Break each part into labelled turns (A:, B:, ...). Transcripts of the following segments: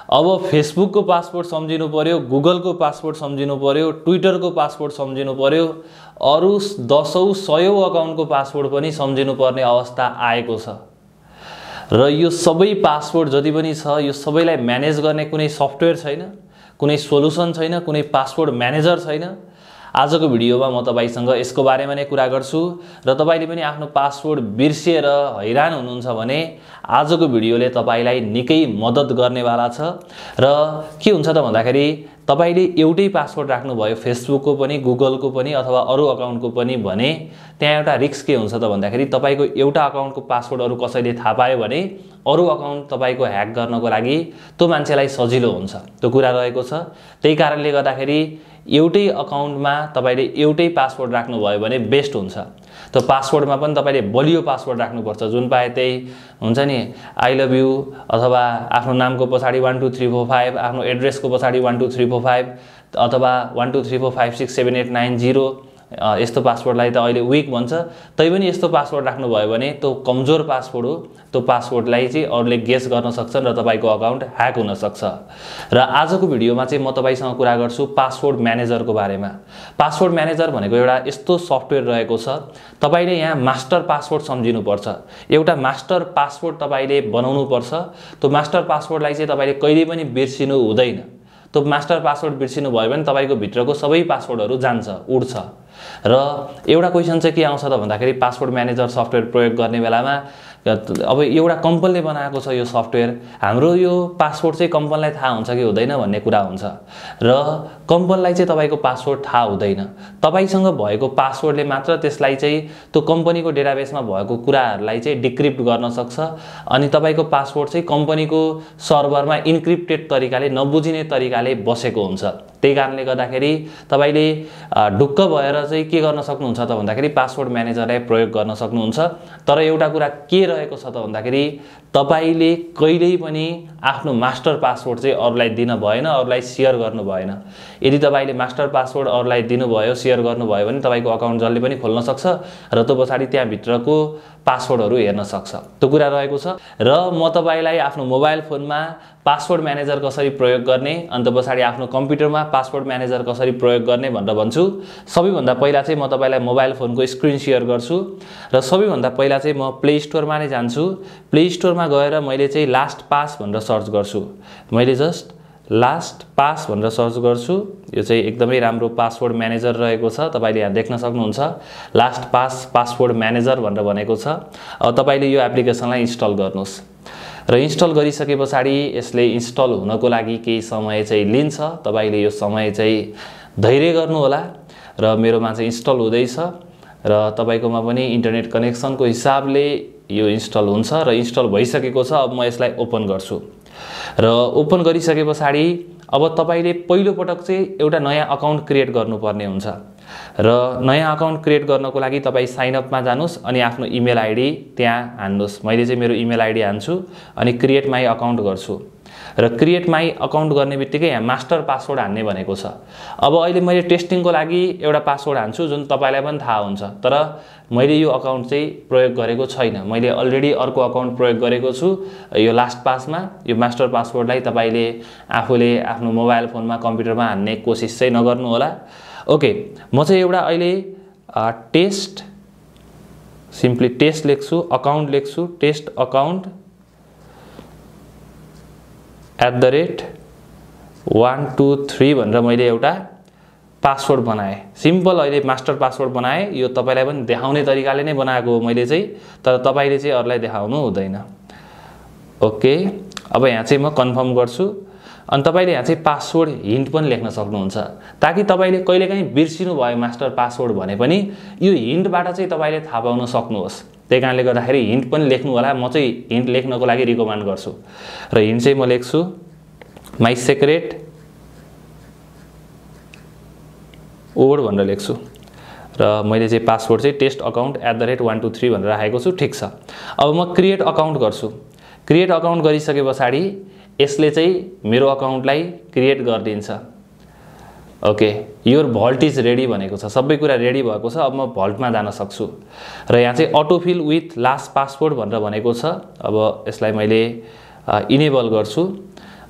A: अब फेसबुकको पासवर्ड सम्झिनु पर्यो, गुगलको पासवर्ड सम्झिनु पर्यो, ट्विटरको पासवर्ड सम्झिनु पर्यो, अरु दशौं सयौं अकाउन्टको पासवर्ड पनि सम्झिनु पर्ने अवस्था आएको छ। र यो सबै पासवर्ड जति पनि छ यो सबैलाई म्यानेज गर्ने कुनै सफ्टवेयर छैन, कुनै सोलुसन छैन, कुनै पासवर्ड म्यानेजर छैन। आजको भिडियोमा म तपाईसँग यसको बारेमा नै कुरा गर्छु र तपाईले पनि आफ्नो पासवर्ड बिर्सिएर हैरान हुनुहुन्छ भने आजको भिडियोले तपाईलाई निकै मद्दत गर्नेवाला छ। र के हुन्छ त भन्दाखेरि तपाईले एउटै पासवर्ड राख्नु भयो फेसबुकको पनि, गुगलको पनि अथवा अरु अकाउन्टको पनि भने त्यहाँ एउटा रिस्क के हुन्छ त भन्दाखेरि तपाईको एउटा अकाउन्टको पासवर्ड अरु कसैले थाहा पायो भने अरु अकाउन्ट तपाईको ह्याक गर्नको लागि त्यो मान्छेलाई सजिलो हुन्छ, त्यो कुरा रहेको छ। त्यही कारणले गर्दाखेरि एउटै अकाउन्टमा तपाईले एउटै पासवर्ड राख्नु भयो भने बेस्ट हुन्छ। त्यो पासवर्डमा पनि तपाईले बलियो पासवर्ड राख्नुपर्छ, जुन पाए त्यही हुन्छ नि आई लभ यू अथवा आफ्नो नामको पछाडी 12345, आफ्नो एड्रेसको पछाडी 12345 अथवा 123456789 यस्तो पासवर्डलाई त अहिले विक भन्छ, तैपनि यस्तो पासवर्ड राख्नु भयो भने त्यो कमजोर पासवर्ड हो। त्यो पासवर्डलाई चाहिँ अरूले गेस गर्न सक्छन् र तपाईको अकाउन्ट ह्याक हुन सक्छ। र आजको भिडियोमा चाहिँ म तपाईसँग कुरा गर्छु पासवर्ड म्यानेजरको बारेमा। पासवर्ड म्यानेजर भनेको एउटा यस्तो सफ्टवेयर रहेको छ, तपाईले यहाँ मास्टर पासवर्ड सम्झिनु पर्छ। एउटा मास्टर पासवर्ड तपाईले बनाउनु पर्छ। त्यो मास्टर पासवर्डलाई चाहिँ तपाईले कहिले पनि बिर्सिनु हुँदैन। त्यो मास्टर पासवर्ड बिर्सिनु भयो भने तपाईको भित्रको सबै पासवर्डहरु जान्छ, उड्छ। र एउटा क्वेशन चाहिँ के आउँछ त भन्दाखेरि पासवर्ड म्यानेजर सफ्टवेयर प्रयोग गर्ने बेलामा अब एउटा कम्पनीले बनाएको छ यो सफ्टवेयर, हाम्रो यो पासवर्ड चाहिँ कम्पनीलाई थाहा हुन्छ कि हुँदैन भन्ने कुरा हुन्छ र कम्पनीलाई चाहिँ तपाईको पासवर्ड थाहा हुँदैन। तपाईसँग भएको पासवर्डले मात्र त्यसलाई चाहिँ त्यो कम्पनीको डेटाबेसमा भएको कुराहरुलाई चाहिँ डिक्रिप्ट गर्न सक्छ अनि तपाईको पासवर्ड चाहिँ कम्पनीको सर्भरमा इन्क्रिप्टेड तरिकाले नबुझिने तरिकाले बसेको हुन्छ। त्यही कारणले गर्दाखेरि तपाईले ढुक्क भएर चाहिँ के गर्न सक्नुहुन्छ त भन्दाखेरि पासवर्ड म्यानेजरलाई प्रयोग गर्न सक्नुहुन्छ। तर एउटा कुरा के रहेको छ त भन्दाखेरि तपाईले कहिल्यै पनि आफ्नो मास्टर पासवर्ड चाहिँ अरूलाई दिन भएन, अरूलाई शेयर गर्नु भएन। यदि तपाईले मास्टर पासवर्ड अरूलाई दिनुभयो, शेयर गर्नुभयो भने तपाईको अकाउन्ट जसले पनि खोल्न सक्छ र त्यो पछाडी त्यहाँ भित्रको पासवर्डहरु हेर्न सक्छ। त्यो कुरा रहेको छ र म तपाईलाई आफ्नो मोबाइल फोनमा पासवर्ड म्यानेजर कसरी प्रयोग गर्ने अनि त पछाडी आफ्नो कम्प्युटरमा पासवर्ड म्यानेजर कसरी प्रयोग गर्ने भनेर भन्छु। सबैभन्दा पहिला चाहिँ म तपाईलाई मोबाइल फोनको स्क्रिन शेयर गर्छु र सबैभन्दा पहिला चाहिँ म प्ले स्टोरमा नै जान्छु। प्ले स्टोरमा गएर मैले चाहिँ लास्ट पास भनेर सर्च गर्छु। मैले जस्ट लास्ट पास भनेर सर्च गर्छु। यो चाहिँ एकदमै राम्रो पासवर्ड म्यानेजर रहेको छ, तपाईले यहाँ देख्न सक्नुहुन्छ। लास्ट पास पासवर्ड म्यानेजर भनेर भनेको छ। अब तपाईले यो एप्लिकेसनलाई इन्स्टल गर्नुस् र इन्स्टल गरिसकेपछि यसले इन्स्टल हुनको लागि केही समय चाहिँ लिन्छ। तपाईले यो समय चाहिँ धैर्य गर्नु होला र मेरोमा चाहिँ इन्स्टल हुँदैछ र तपाईकोमा पनि इन्टरनेट कनेक्सनको हिसाबले यो इन्स्टल हुन्छ र इन्स्टल भइसकेको छ। अब म यसलाई ओपन गर्छु र ओपन गरिसकेपछि अब तपाईले पहिलो पटक चाहिँ एउटा नयाँ अकाउन्ट क्रिएट गर्नुपर्ने हुन्छ र नयाँ अकाउन्ट क्रिएट गर्नको लागि तपाई साइन अप मा जानुस् अनि आफ्नो इमेल आईडी त्यहाँ हान्नुस्। मैले चाहिँ मेरो इमेल आईडी हान्छु अनि क्रिएट माई अकाउन्ट गर्छु र क्रिएट माई अकाउन्ट गर्ने बित्तिकै यहाँ मास्टर पासवर्ड हान्ने भनेको छ। अब अहिले मैले टेस्टिङको लागि एउटा पासवर्ड हान्छु जुन तपाईलाई पनि थाहा हुन्छ, तर मैले यो अकाउन्ट चाहिँ प्रयोग गरेको छैन। मैले अलरेडी अर्को अकाउन्ट प्रयोग गरेको छु यो लास्ट पासमा। यो मास्टर पासवर्डलाई तपाईले आफूले आफ्नो मोबाइल फोनमा कम्प्युटरमा हान्ने कोसिस चाहिँ नगर्नु होला। ओके, म चाहिँ एउटा अहिले टेस्ट सिम्पली टेस्ट लेख्छु, अकाउन्ट लेख्छु, टेस्ट अकाउन्ट @123 भनेर मैले एउटा पासवर्ड बनाए। सिम्पल अहिले मास्टर पासवर्ड बनाए। यो तपाईलाई पनि देखाउने तरिकाले नै बनाएको हो मैले चाहिँ, तर तपाईले चाहिँ अरूलाई देखाउनु हुँदैन। ओके, अब यहाँ चाहिँ म कन्फर्म गर्छु अनि तपाईले यहाँ चाहिँ पासवर्ड हिन्ट पनि लेख्न सक्नुहुन्छ ताकि तपाईले कहिलेकाहीँ बिर्सिनु भयो मास्टर पासवर्ड भने पनि यो हिन्टबाट चाहिँ तपाईले थाहा पाउन सक्नुहोस्। त्यही कारणले गर्दाखेरि हिन्ट पनि लेख्नु होला। म चाहिँ हिन्ट लेख्नको लागि रिकमेन्ड गर्छु र हिन्ट चाहिँ म लेख्छु माई सिक्रेट वर्ड भनेर लेख्छु र मैले चाहिँ पासवर्ड चाहिँ टेस्ट अकाउन्ट @123 भनेर राखेको छु। ठीक छ, अब म क्रिएट अकाउन्ट गर्छु। क्रिएट अकाउन्ट गरिसकेपछि यसले चाहिँ मेरो अकाउन्टलाई क्रिएट गरिदिन्छ। Okay, your vault is ready भनेको छ, सबै कुरा रेडी भएको छ। अब म भल्टमा जान सक्छु र यहाँ चाहिँ अटोफिल विथ लास्ट पासवर्ड भनेर भनेको छ। अब यसलाई मैले इनेबल गर्छु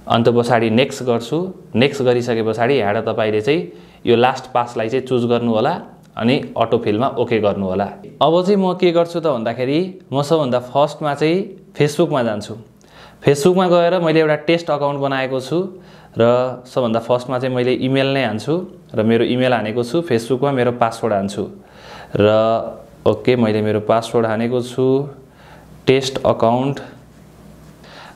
A: अनि त्यो पछाडि नेक्स्ट गर्छु। नेक्स्ट गरिसके पछाडि यहाँबाट तपाईले चाहिँ यो लास्ट पासलाई चाहिँ चुज गर्नु होला अनि अटो फिलमा ओके गर्नु होला। अब चाहिँ म के गर्छु त भन्दाखेरि म सबभन्दा फर्स्टमा चाहिँ फेसबुकमा जान्छु। फेसबुकमा गएर मैले एउटा टेस्ट अकाउन्ट बनाएको छु र सबभन्दा फर्स्टमा चाहिँ मैले इमेल नै हान्छु र मेरो इमेल हानेको छु। फेसबुकमा मेरो पासवर्ड हान्छु र ओके मैले मेरो पासवर्ड हानेको छु टेस्ट अकाउन्ट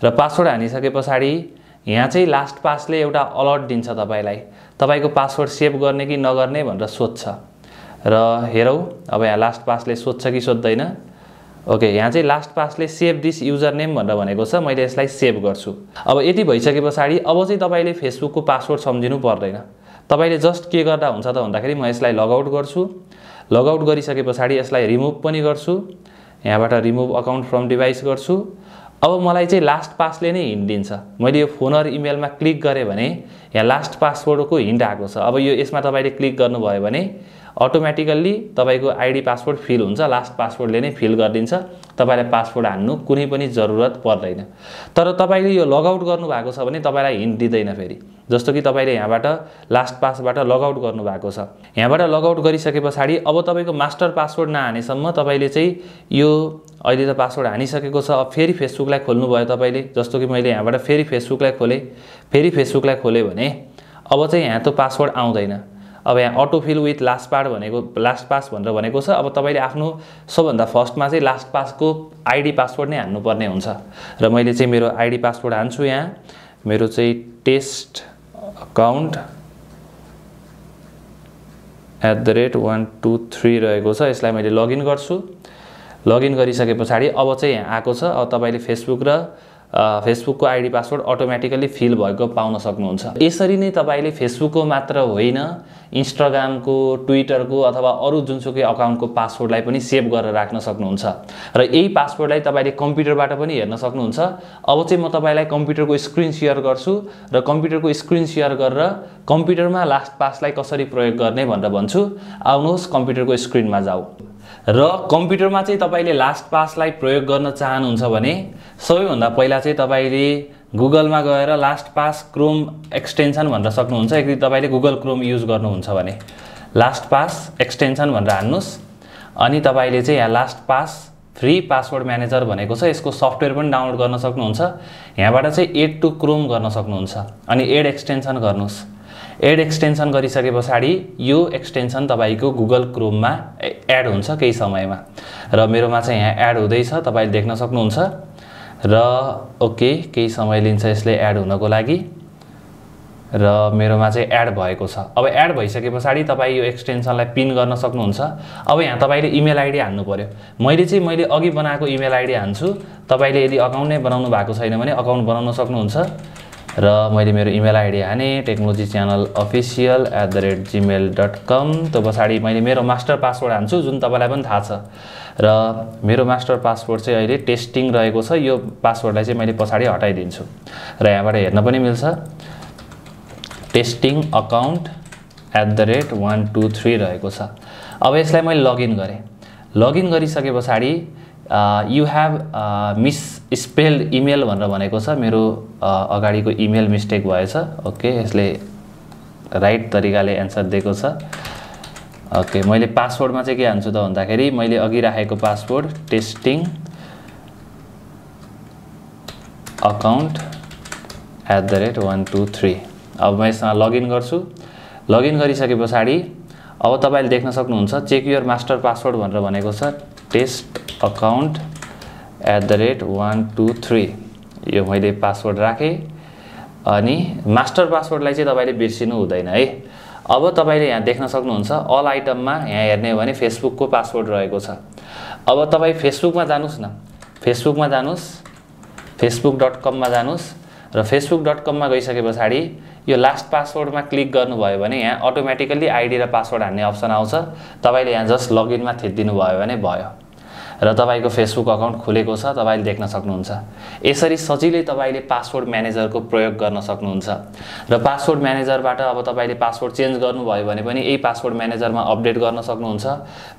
A: र पासवर्ड हानिसके पछाडि यहाँ चाहिँ लास्ट पासले एउटा अलर्ट दिन्छ तपाईलाई, तपाईको पासवर्ड सेभ गर्ने कि नगर्ने भनेर सोध्छ र हेरौँ अब यहाँ लास्ट पासले सोध्छ कि सोध्दैन। ओके यहाँ चाहिँ last पासले save this user name भनेर भनेको छ, मैले यसलाई सेभ गर्छु। अब यति भइसके पछाडि अब चाहिँ तपाईले फेसबुकको पासवर्ड सम्झिनु पर्दैन। तपाईले जस्ट के गर्दा हुन्छ त भन्दाखेरि म यसलाई लगआउट गर्छु। लगआउट गरिसके पछाडि यसलाई रिमुभ पनि गर्छु। यहाँबाट रिमुभ अकाउन्ट फ्रम डिभाइस गर्छु। अब मलाई चाहिँ लास्ट पासले नै हिन्ट दिन्छ। मैले यो फोन र इमेलमा क्लिक गरेँ भने यहाँ लास्ट पासवर्डको हिन्ट आएको छ। अब यो यसमा तपाईले क्लिक गर्नुभयो भने अटोमेटिकल्ली तपाईको आइडी पासवर्ड फिल हुन्छ, लास्ट पासवर्डले नै फिल गरिदिन्छ। तपाईलाई पासवर्ड हान्नु कुनै पनि जरुरत पर्दैन। तर तपाईले यो लगआउट गर्नु भएको छ भने तपाईलाई हिन्ट दिँदैन फेरि। जस्तो कि तपाईले यहाँबाट लास्ट पासबाट लगआउट गर्नु भएको छ, यहाँबाट लगआउट गरिसके पछाडि अब तपाईको मास्टर पासवर्ड नहानेसम्म तपाईले चाहिँ यो अहिले त पासवर्ड हानिसकेको छ। अब फेरि फेसबुकलाई खोल्नु भयो तपाईले, जस्तो कि मैले यहाँबाट फेरि फेसबुकलाई खोले, फेरि फेसबुकलाई खोले भने अब चाहिँ यहाँ त पासवर्ड आउँदैन। अब यहाँ auto fill with last pass भनेर भनेको छ। अब तपाईले आफ्नो सबभन्दा फर्स्टमा चाहिँ लास्ट पासको आइडी पासवर्ड नै हान्नुपर्ने हुन्छ र मैले चाहिँ मेरो आइडी पासवर्ड हान्छु। यहाँ मेरो चाहिँ टेस्ट अकाउन्ट @123 रहेको छ, यसलाई मैले लगइन गर्छु। लगइन गरिसके पछाडि अब चाहिँ यहाँ आएको छ। अब तपाईले फेसबुक र फेसबुकको आइडी पासवर्ड अटोमेटिकली फिल भएको पाउन सक्नुहुन्छ। यसरी नै तपाईले फेसबुकको मात्र होइन इन्स्टाग्रामको, ट्विटरको अथवा अरु जुनसुकै अकाउन्टको पासवर्डलाई पनि सेभ गरेर राख्न सक्नुहुन्छ र यही पासवर्डलाई तपाईले कम्प्युटरबाट पनि हेर्न सक्नुहुन्छ। अब चाहिँ म तपाईलाई कम्प्युटरको स्क्रिन शेयर गर्छु र कम्प्युटरको स्क्रिन शेयर गरेर कम्प्युटरमा लास्ट पासलाई कसरी प्रयोग गर्ने भनेर भन्छु। आउनुहोस् कम्प्युटरको स्क्रिनमा जाऊ र कम्प्युटरमा चाहिँ तपाईले लास्ट पासलाई प्रयोग गर्न चाहनुहुन्छ भने सबैभन्दा पहिला चाहिँ तपाईले गुगलमा गएर लास्ट पास क्रोम एक्सटेन्सन भनेर सक्नुहुन्छ। यदि तपाईले गुगल क्रोम युज गर्नुहुन्छ भने लास्ट पास एक्सटेन्सन भनेर हान्नुस् अनि तपाईले चाहिँ यहाँ last pass free password manager भनेको छ, यसको सफ्टवेयर पनि डाउनलोड गर्न सक्नुहुन्छ। यहाँबाट चाहिँ एड टु क्रोम गर्न सक्नुहुन्छ अनि एड एक्सटेन्सन गर्नुस्। एड एक्सटेन्सन गरिसके पछाडि यो एक्सटेन्सन तपाईको गुगल क्रोममा एड हुन्छ केही समयमा र मेरोमा चाहिँ यहाँ एड हुँदैछ, तपाईले देख्न सक्नुहुन्छ र ओके केही समय लिन्छ यसले एड हुनको लागि र मेरोमा चाहिँ एड भएको छ। अब एड भइसके पछाडि तपाई यो एक्सटेन्सनलाई पिन गर्न सक्नुहुन्छ। अब यहाँ तपाईले इमेल आइडी हान्नु पर्यो। मैले अघि बनाएको इमेल आइडी हान्छु। तपाईले यदि अकाउन्ट नै बनाउनु भएको छैन भने अकाउन्ट बनाउन सक्नुहुन्छ र मैले मेरो इमेल आइडी हाने technologychannelofficial@gmail.com। त्यो पछाडि मैले मेरो मास्टर पासवर्ड हान्छु जुन तपाईलाई पनि थाहा छ र मेरो मास्टर पासवर्ड चाहिँ अहिले टेस्टिङ रहेको छ। यो पासवर्डलाई चाहिँ मैले पछाडि हटाइदिन्छु र यहाँबाट हेर्न पनि मिल्छ टेस्टिङ अकाउन्ट @123 रहेको छ। अब यसलाई मैले लगइन गरेँ। लगइन गरिसके पछाडि you have miss spelled email भनेर भनेको छ। मेरो अगाडिको इमेल मिस्टेक भएछ। ओके यसले राइट तरिकाले एन्सर दिएको छ। ओके मैले पासवर्डमा चाहिँ के हान्छु त भन्दाखेरि मैले अघि राखेको पासवर्ड टेस्टिङ अकाउन्ट @123। अब म यसमा लगइन गर्छु। लगइन गरिसके पछाडि अब तपाईले देख्न सक्नुहुन्छ चेक योर मास्टर पासवर्ड भनेर भनेको छ टेस्ट अकाउन्ट @123। यो मैले पासवर्ड राखेँ अनि मास्टर पासवर्डलाई चाहिँ तपाईले बिर्सिनु हुँदैन है। अब तपाईले यहाँ देख्न सक्नुहुन्छ अल आइटममा यहाँ हेर्ने हो भने फेसबुकको पासवर्ड रहेको छ। अब तपाई फेसबुकमा जानुस् न, फेसबुकमा जानुस्, facebook.com मा जानुस् र facebook.com मा गइसके पछाडि यो लास्ट पासवर्डमा क्लिक गर्नुभयो भने यहाँ अटोमेटिकली आइडी र पासवर्ड हान्ने अप्सन आउँछ। तपाईले यहाँ जस्ट लगइनमा थिच्दिनु भयो भने भयो र तपाईको फेसबुक अकाउन्ट खुलेको छ, तपाईले देख्न सक्नुहुन्छ। यसरी सजिलै तपाईले पासवर्ड म्यानेजरको प्रयोग गर्न सक्नुहुन्छ र पासवर्ड म्यानेजरबाट अब तपाईले पासवर्ड चेन्ज गर्नुभयो भने पनि यही पासवर्ड म्यानेजरमा अपडेट गर्न सक्नुहुन्छ।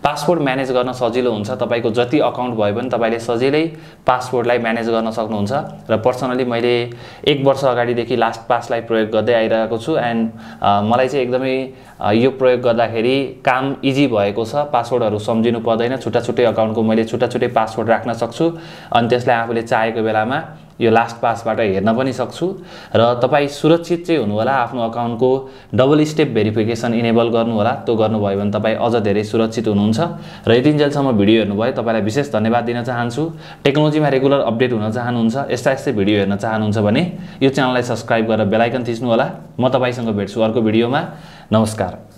A: पासवर्ड म्यानेज गर्न सजिलो हुन्छ, तपाईको जति अकाउन्ट भयो भने तपाईले सजिलै पासवर्डलाई म्यानेज गर्न सक्नुहुन्छ र पर्सनली मैले 1 वर्ष अगाडिदेखि लास्ट पासलाई प्रयोग गर्दै आइरहेको छु एन्ड मलाई चाहिँ एकदमै यो प्रयोग गर्दाखेरि काम इजी भएको छ। पासवर्डहरु सम्झिनु पर्दैन, छुट्टा-छुट्टै अकाउन्टको मैले छुट्टा-छुट्टै पासवर्ड राख्न सक्छु अनि त्यसलाई आफूले चाहेको बेलामा यो लास्ट पासबाट हेर्न पनि सक्छु र तपाई सुरक्षित चाहिँ हुनु होला। आफ्नो अकाउन्टको डबल स्टेप भेरिफिकेसन इनेबल गर्नु होला। त्यो गर्नुभयो भने तपाई अझ धेरै सुरक्षित हुनुहुन्छ र यतिन्जेलसम्म भिडियो हेर्नुभयो तपाईलाई विशेष धन्यवाद दिन चाहन्छु। टेक्नोलोजीमा रेगुलर अपडेट हुन चाहनुहुन्छ, यस्ता भिडियो हेर्न चाहनुहुन्छ भने यो च्यानललाई सब्स्क्राइब गरेर बेल आइकन थिच्नु होला। म तपाईसँग भेट्छु अर्को भिडियोमा। नमस्कार।